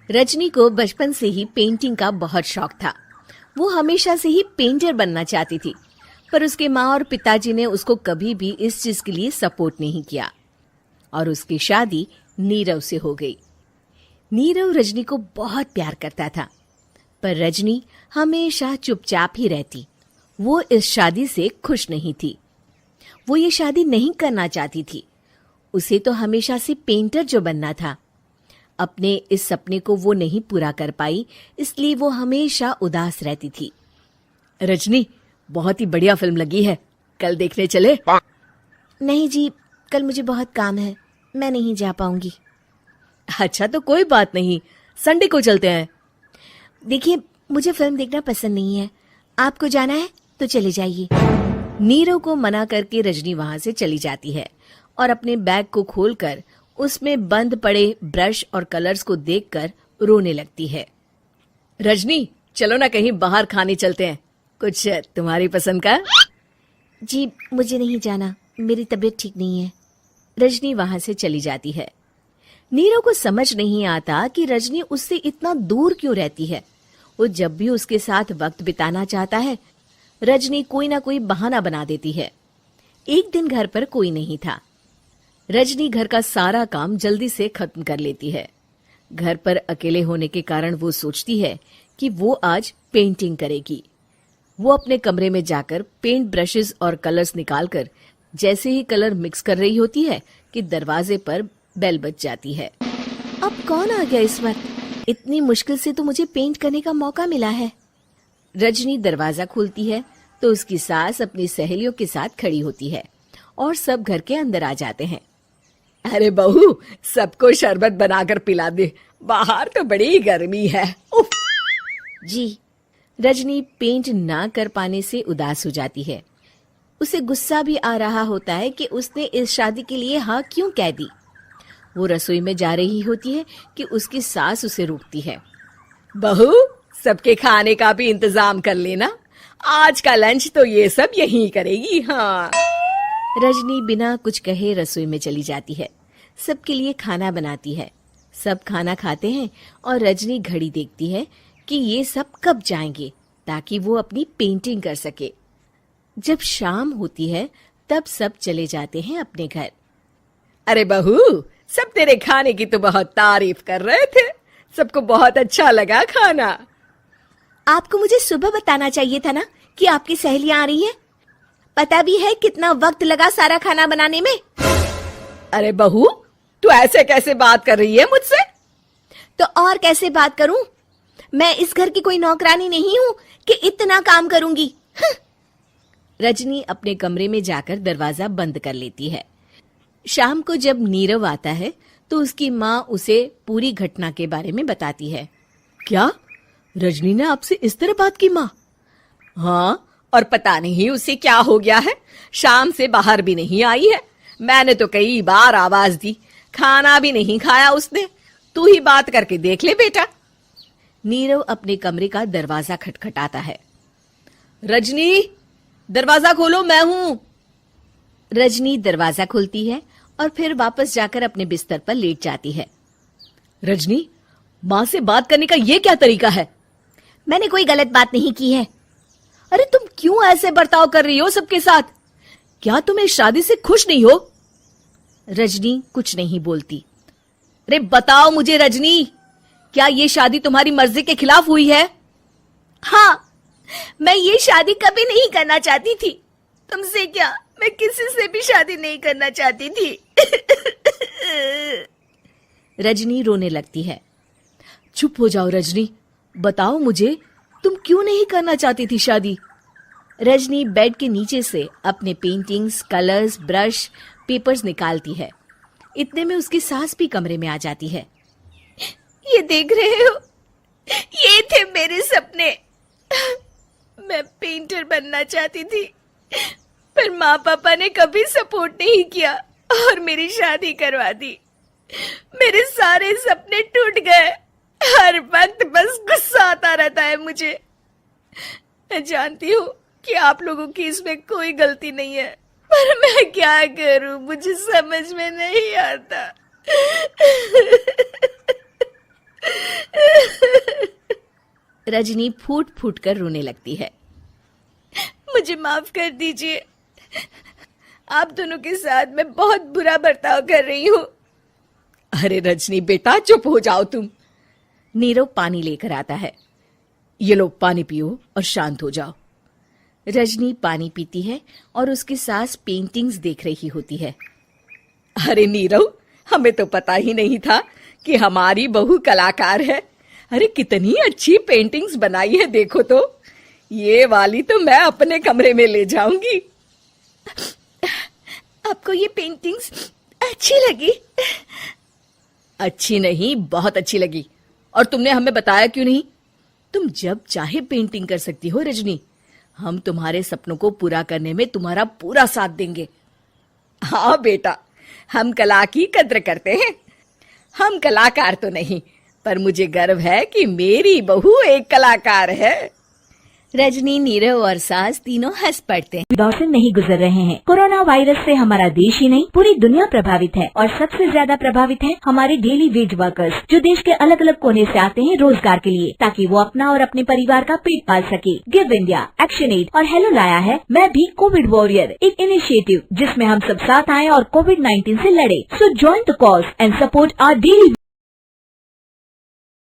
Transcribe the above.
रजनी को बचपन से ही पेंटिंग का बहुत शौक था। वो हमेशा से ही पेंटर बनना चाहती थी, पर उसके माँ और पिताजी ने उसको कभी भी इस चीज के लिए सपोर्ट नहीं किया और उसकी शादी नीरव से हो गई। नीरव रजनी को बहुत प्यार करता था, पर रजनी हमेशा चुपचाप ही रहती। वो इस शादी से खुश नहीं थी। वो ये शादी नहीं करना चाहती थी। उसे तो हमेशा से पेंटर जो बनना था। अपने इस सपने को वो नहीं पूरा कर पाई, इसलिए वो हमेशा उदास रहती थी। रजनी, बहुत ही बढ़िया फिल्म लगी है, कल देखने चले? नहीं जी, कल मुझे बहुत काम है, मैं नहीं जा पाऊंगी। अच्छा तो कोई बात नहीं, संडे को चलते हैं। देखिए, मुझे फिल्म देखना पसंद नहीं है। आपको जाना है तो चले जाइए। नीरव को मना करके रजनी वहां से चली जाती है और अपने बैग को खोलकर उसमें बंद पड़े ब्रश और कलर्स को देखकर रोने लगती है। रजनी, चलो ना कहीं बाहर खाने चलते हैं, कुछ तुम्हारी पसंद का। जी, मुझे नहीं जाना, मेरी तबीयत ठीक नहीं है। रजनी वहां से चली जाती है। नीरव को समझ नहीं आता कि रजनी उससे इतना दूर क्यों रहती है। वो जब भी उसके साथ वक्त बिताना चाहता है, रजनी कोई ना कोई बहाना बना देती है। एक दिन घर पर कोई नहीं था। रजनी घर का सारा काम जल्दी से खत्म कर लेती है। घर पर अकेले होने के कारण वो सोचती है कि वो आज पेंटिंग करेगी। वो अपने कमरे में जाकर पेंट ब्रशेस और कलर्स निकालकर जैसे ही कलर मिक्स कर रही होती है कि दरवाजे पर बेल बज जाती है। अब कौन आ गया इस वक्त? इतनी मुश्किल से तो मुझे पेंट करने का मौका मिला है। रजनी दरवाजा खोलती है तो उसकी सास अपनी सहेलियों के साथ खड़ी होती है और सब घर के अंदर आ जाते हैं। अरे बहू, सबको शरबत बनाकर पिला दे, बाहर तो बड़ी गर्मी है। उफ। जी। रजनी पेंट ना कर पाने से उदास हो जाती है। उसे गुस्सा भी आ रहा होता है कि उसने इस शादी के लिए हाँ क्यों कह दी। वो रसोई में जा रही होती है कि उसकी सास उसे रोकती है। बहू, सबके खाने का भी इंतजाम कर लेना, आज का लंच तो ये सब यहीं करेगी। हाँ। रजनी बिना कुछ कहे रसोई में चली जाती है। सबके लिए खाना बनाती है। सब खाना खाते हैं और रजनी घड़ी देखती है कि ये सब कब जाएंगे ताकि वो अपनी पेंटिंग कर सके। जब शाम होती है तब सब चले जाते हैं अपने घर। अरे बहू, सब तेरे खाने की तो बहुत तारीफ कर रहे थे, सबको बहुत अच्छा लगा खाना। आपको मुझे सुबह बताना चाहिए था ना कि आपकी सहेलियां आ रही हैं। पता भी है कितना वक्त लगा सारा खाना बनाने में। अरे बहू, तू ऐसे कैसे बात कर रही है मुझसे? तो और कैसे बात करूं? मैं इस घर की कोई नौकरानी नहीं हूं कि इतना काम करूंगी। रजनी अपने कमरे में जाकर दरवाजा बंद कर लेती है। शाम को जब नीरव आता है तो उसकी माँ उसे पूरी घटना के बारे में बताती है। क्या रजनी ने आपसे इस तरह बात की माँ? हाँ, और पता नहीं उसे क्या हो गया है, शाम से बाहर भी नहीं आई है। मैंने तो कई बार आवाज दी, खाना भी नहीं खाया उसने। तू ही बात करके देख ले बेटा। नीरव अपने कमरे का दरवाजा खटखटाता है। रजनी, दरवाजा खोलो, मैं हूं। रजनी दरवाजा खोलती है और फिर वापस जाकर अपने बिस्तर पर लेट जाती है। रजनी, माँ से बात करने का ये क्या तरीका है? मैंने कोई गलत बात नहीं की है। अरे तुम क्यों ऐसे बर्ताव कर रही हो सबके साथ? क्या तुम इस शादी से खुश नहीं हो? रजनी कुछ नहीं बोलती। अरे बताओ मुझे रजनी, क्या ये शादी तुम्हारी मर्जी के खिलाफ हुई है? हाँ, मैं ये शादी कभी नहीं करना चाहती थी। तुमसे क्या, मैं किसी से भी शादी नहीं करना चाहती थी। रजनी रोने लगती है। चुप हो जाओ रजनी, बताओ मुझे, तुम क्यों नहीं करना चाहती थी शादी? रजनी बेड के नीचे से अपने पेंटिंग्स, कलर्स, ब्रश, पेपर्स निकालती है। इतने में उसकी सास भी कमरे में आ जाती है। ये देख रहे हो, ये थे मेरे सपने। मैं पेंटर बनना चाहती थी, पर माँ पापा ने कभी सपोर्ट नहीं किया और मेरी शादी करवा दी। मेरे सारे सपने टूट गए। हर वक्त बस गुस्सा आता रहता है मुझे। मैं जानती हूँ कि आप लोगों की इसमें कोई गलती नहीं है, पर मैं क्या करूँ, मुझे समझ में नहीं आता। रजनी फूट फूट कर रोने लगती है। मुझे माफ कर दीजिए, आप दोनों के साथ मैं बहुत बुरा बर्ताव कर रही हूँ। अरे रजनी बेटा चुप हो जाओ तुम। नीरव पानी लेकर आता है। ये लो पानी पियो और शांत हो जाओ। रजनी पानी पीती है और उसकी सास पेंटिंग्स देख रही होती है। अरे नीरव, हमें तो पता ही नहीं था कि हमारी बहू कलाकार है। अरे कितनी अच्छी पेंटिंग्स बनाई है, देखो तो। ये वाली तो मैं अपने कमरे में ले जाऊंगी। आपको ये पेंटिंग्स अच्छी लगी? अच्छी नहीं, बहुत अच्छी लगी। और तुमने हमें बताया क्यों नहीं? तुम जब चाहे पेंटिंग कर सकती हो रजनी। हम तुम्हारे सपनों को पूरा करने में तुम्हारा पूरा साथ देंगे। हाँ बेटा, हम कला की कद्र करते हैं। हम कलाकार तो नहीं, पर मुझे गर्व है कि मेरी बहू एक कलाकार है। रजनी, नीरव और सास तीनों हंस पड़ते हैं। दौर से नहीं गुजर रहे हैं। कोरोना वायरस से हमारा देश ही नहीं पूरी दुनिया प्रभावित है और सबसे ज्यादा प्रभावित है हमारे डेली वेज वर्कर्स, जो देश के अलग अलग कोने से आते हैं रोजगार के लिए, ताकि वो अपना और अपने परिवार का पेट पाल सके। गिव इंडिया, एक्शन एड और हेलो लाया है मैं भी कोविड वॉरियर, एक इनिशिएटिव जिसमें हम सब साथ आए और कोविड-19 से लड़े। So join the cause and support our daily